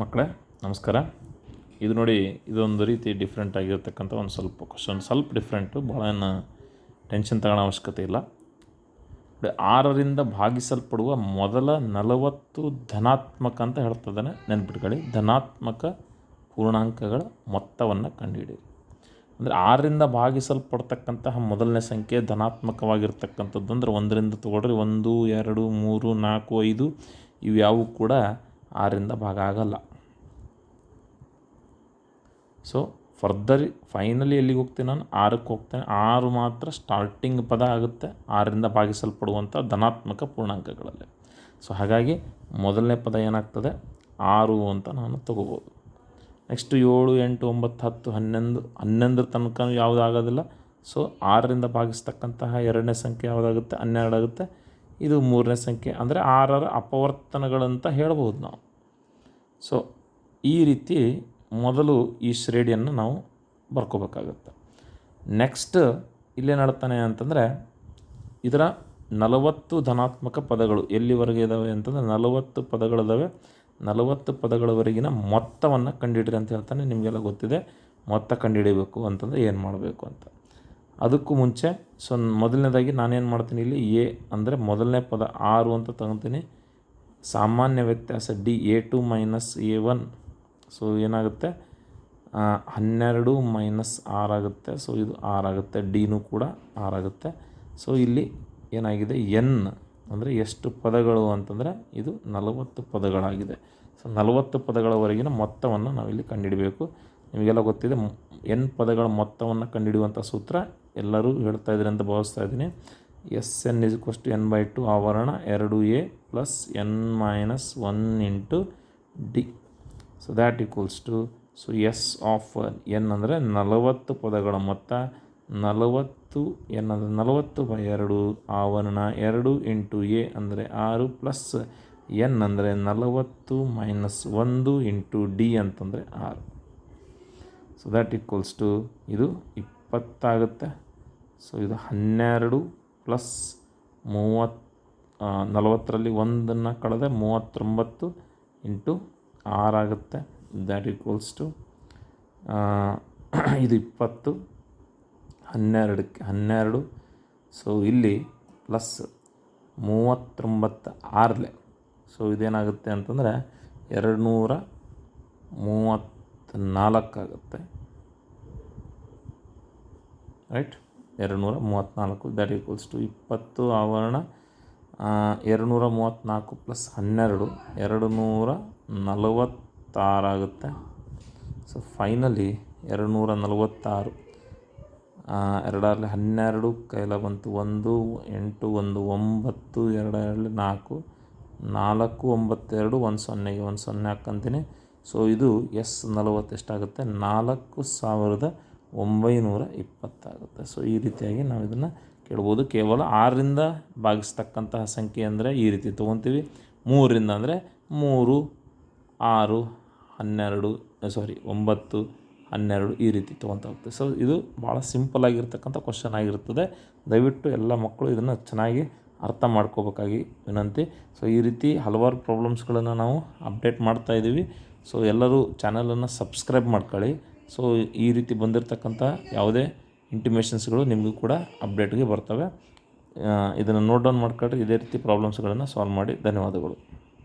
ಮಕ್ಕಳೇ ನಮಸ್ಕಾರ. ಇದು ನೋಡಿ, ಇದೊಂದು ರೀತಿ ಡಿಫ್ರೆಂಟ್ ಆಗಿರ್ತಕ್ಕಂಥ ಒಂದು ಸ್ವಲ್ಪ ಕ್ವಶನ್, ಸ್ವಲ್ಪ ಡಿಫ್ರೆಂಟು, ಭಾಳ ಏನು ಟೆನ್ಷನ್ ತಗೊಳ್ಳೋ ಅವಶ್ಯಕತೆ ಇಲ್ಲ. 6ರಿಂದ ಭಾಗಿಸಲ್ಪಡುವ ಮೊದಲ 40 ಧನಾತ್ಮಕ ಅಂತ ಹೇಳ್ತದಾನೆ, ನೆನ್ಪಿಟ್ಕೊಳ್ಳಿ. ಧನಾತ್ಮಕ ಪೂರ್ಣಾಂಕಗಳ ಮೊತ್ತವನ್ನು ಕಂಡುಹಿಡಿಯಿರಿ. ಅಂದರೆ 6ರಿಂದ ಭಾಗಿಸಲ್ಪಡ್ತಕ್ಕಂತಹ ಮೊದಲನೇ ಸಂಖ್ಯೆ ಧನಾತ್ಮಕವಾಗಿರ್ತಕ್ಕಂಥದ್ದು ಅಂದರೆ 1ರಿಂದ ತೊಗೊಳ್ರಿ. 1, 2, 3, 4, 5 ಇವು ಯಾವೂ ಕೂಡ 6ರಿಂದ ಭಾಗ ಆಗಲ್ಲ. ಸೊ ಫೈನಲಿ ಎಲ್ಲಿಗೆ ಹೋಗ್ತೀನಿ ನಾನು? 6ಕ್ಕೆ ಹೋಗ್ತೇನೆ. 6 ಮಾತ್ರ ಸ್ಟಾರ್ಟಿಂಗ್ ಪದ ಆಗುತ್ತೆ 6ರಿಂದ ಭಾಗಿಸಲ್ಪಡುವಂಥ ಧನಾತ್ಮಕ ಪೂರ್ಣಾಂಕಗಳಲ್ಲಿ. ಸೊ ಹಾಗಾಗಿ ಮೊದಲನೇ ಪದ ಏನಾಗ್ತದೆ? 6 ಅಂತ ನಾನು ತಗೋಬೋದು. ನೆಕ್ಸ್ಟು 7, 8, 9, 10, 11 ತನಕ ಯಾವುದಾಗೋದಿಲ್ಲ. ಸೊ 6ರಿಂದ ಭಾಗಿಸ್ತಕ್ಕಂತಹ ಎರಡನೇ ಸಂಖ್ಯೆ ಯಾವುದಾಗುತ್ತೆ? 12 ಆಗುತ್ತೆ. ಇದು ಮೂರನೇ ಸಂಖ್ಯೆ, ಅಂದರೆ 6ರ ಅಪವರ್ತನಗಳಂತ ಹೇಳ್ಬೋದು ನಾವು. ಸೊ ಈ ರೀತಿ ಮೊದಲು ಈ ಶ್ರೇಣಿಯನ್ನು ನಾವು ಬರ್ಕೋಬೇಕಾಗುತ್ತೆ. ನೆಕ್ಸ್ಟ್ ಇಲ್ಲೇನಾಡ್ತಾನೆ ಅಂತಂದರೆ, ಇದರ 40 ಧನಾತ್ಮಕ ಪದಗಳು ಎಲ್ಲಿವರೆಗೆ ಇದ್ದಾವೆ ಅಂತಂದರೆ 40 ಪದಗಳಿದ್ದಾವೆ. 40 ಪದಗಳವರೆಗಿನ ಮೊತ್ತವನ್ನು ಕಂಡುಹಿಡಿರಿ ಅಂತ ಹೇಳ್ತಾನೆ. ನಿಮಗೆಲ್ಲ ಗೊತ್ತಿದೆ ಮೊತ್ತ ಕಂಡುಹಿಡಿಬೇಕು ಅಂತಂದರೆ ಏನು ಮಾಡಬೇಕು ಅಂತ. ಅದಕ್ಕೂ ಮುಂಚೆ ಮೊದಲನೇದಾಗಿ ನಾನೇನು ಮಾಡ್ತೀನಿ, ಇಲ್ಲಿ ಎ ಅಂದರೆ ಮೊದಲನೇ ಪದ 6 ಅಂತ ತಗೊತೀನಿ. ಸಾಮಾನ್ಯ ವ್ಯತ್ಯಾಸ D, A2 - A1. ಸೊ ಏನಾಗುತ್ತೆ? 12 - 6 ಆಗುತ್ತೆ. ಸೊ ಇದು 6 ಆಗುತ್ತೆ. ಡಿನೂ ಕೂಡ 6 ಆಗುತ್ತೆ. ಸೊ ಇಲ್ಲಿ ಏನಾಗಿದೆ? ಎನ್ ಅಂದರೆ ಎಷ್ಟು ಪದಗಳು ಅಂತಂದರೆ ಇದು 40 ಪದಗಳಾಗಿದೆ. ಸೊ 40 ಪದಗಳವರೆಗಿನ ಮೊತ್ತವನ್ನು ನಾವಿಲ್ಲಿ ಕಂಡುಹಿಡಬೇಕು. ನಿಮಗೆಲ್ಲ ಗೊತ್ತಿದೆ ಎನ್ ಪದಗಳ ಮೊತ್ತವನ್ನು ಕಂಡುಹಿಡಿಯುವಂಥ ಸೂತ್ರ ಎಲ್ಲರೂ ಹೇಳ್ತಾ ಇದ್ದೀರಿ ಅಂತ ಭಾವಿಸ್ತಾ ಇದ್ದೀನಿ. SN = n/2 ಆವರಣ 2a + n - 1 × D. So that equals to, so S of n ಅಂದರೆ 40 ಪದಗಳ ಮೊತ್ತ. 40 n ಅಂದರೆ 40/2 ಆವರಣ 2 × a ಅಂದರೆ 6 + n ಅಂದರೆ 40 - 1 × D ಅಂತಂದರೆ 6. ಸೊ ದ್ಯಾಟ್ ಈಕ್ವಲ್ಸ್ ಟು, ಇದು 20 ಆಗುತ್ತೆ. ಸೊ ಇದು 12 + 30, 40ರಲ್ಲಿ 1 ಕಳೆದ 39 × 6 ಆಗುತ್ತೆ. ದ್ಯಾಟ್ ಈಕ್ವಲ್ಸ್ ಟು, ಇದು 20, 12ಕ್ಕೆ 12. ಸೊ ಇಲ್ಲಿ ಪ್ಲಸ್ 39 6ಲೆ. ಸೊ ಇದೇನಾಗುತ್ತೆ ಅಂತಂದರೆ 234 ಆಗುತ್ತೆ. ರೈಟ್, 234. ದ್ಯಾಟ್ ಈಕ್ವಲ್ಸ್ ಟು 20 ಆವರಣ 234 + 12 246 ಆಗುತ್ತೆ. So finally 246. 2 12, ಕೈಲ ಬಂತು 1, 8 1 9, 2 4, 4 9 2, 1 0ಗೆ 1 0 ಹಾಕ್ಕಂತೀನಿ. ಸೊ ಇದು S40 ಎಷ್ಟಾಗುತ್ತೆ? 4920 ಆಗುತ್ತೆ. ಸೊ ಈ ರೀತಿಯಾಗಿ ನಾವು ಇದನ್ನು ಕೇಳ್ಬೋದು. ಕೇವಲ 6ರಿಂದ ಭಾಗಿಸ್ತಕ್ಕಂತಹ ಸಂಖ್ಯೆ ಅಂದರೆ ಈ ರೀತಿ ತೊಗೊತೀವಿ. 3ರಿಂದ ಅಂದರೆ 3, 6, 12 9, 12 ಈ ರೀತಿ ತೊಗೊತಾ ಹೋಗ್ತದೆ. ಸೊ ಇದು ಭಾಳ ಸಿಂಪಲ್ ಆಗಿರ್ತಕ್ಕಂಥ ಕ್ವಶನ್ ಆಗಿರ್ತದೆ. ದಯವಿಟ್ಟು ಎಲ್ಲ ಮಕ್ಕಳು ಇದನ್ನು ಚೆನ್ನಾಗಿ ಅರ್ಥ ಮಾಡ್ಕೋಬೇಕಾಗಿ ವಿನಂತಿ. ಸೊ ಈ ರೀತಿ ಹಲವಾರು ಪ್ರಾಬ್ಲಮ್ಸ್ಗಳನ್ನು ನಾವು ಅಪ್ಡೇಟ್ ಮಾಡ್ತಾಯಿದ್ದೀವಿ. ಸೊ ಎಲ್ಲರೂ ಚಾನಲನ್ನು ಸಬ್ಸ್ಕ್ರೈಬ್ ಮಾಡ್ಕೊಳ್ಳಿ. ಸೊ ಈ ರೀತಿ ಬಂದಿರತಕ್ಕಂಥ ಯಾವುದೇ ಇಂಟಿಮೇಷನ್ಸ್ಗಳು ನಿಮಗೂ ಕೂಡ ಅಪ್ಡೇಟ್ಗೆ ಬರ್ತವೆ. ಇದನ್ನು ನೋಟ್ ಡೌನ್ ಮಾಡ್ಕೊಳ್ರಿ. ಇದೇ ರೀತಿ ಪ್ರಾಬ್ಲಮ್ಸ್ಗಳನ್ನು ಸಾಲ್ವ್ ಮಾಡಿ. ಧನ್ಯವಾದಗಳು.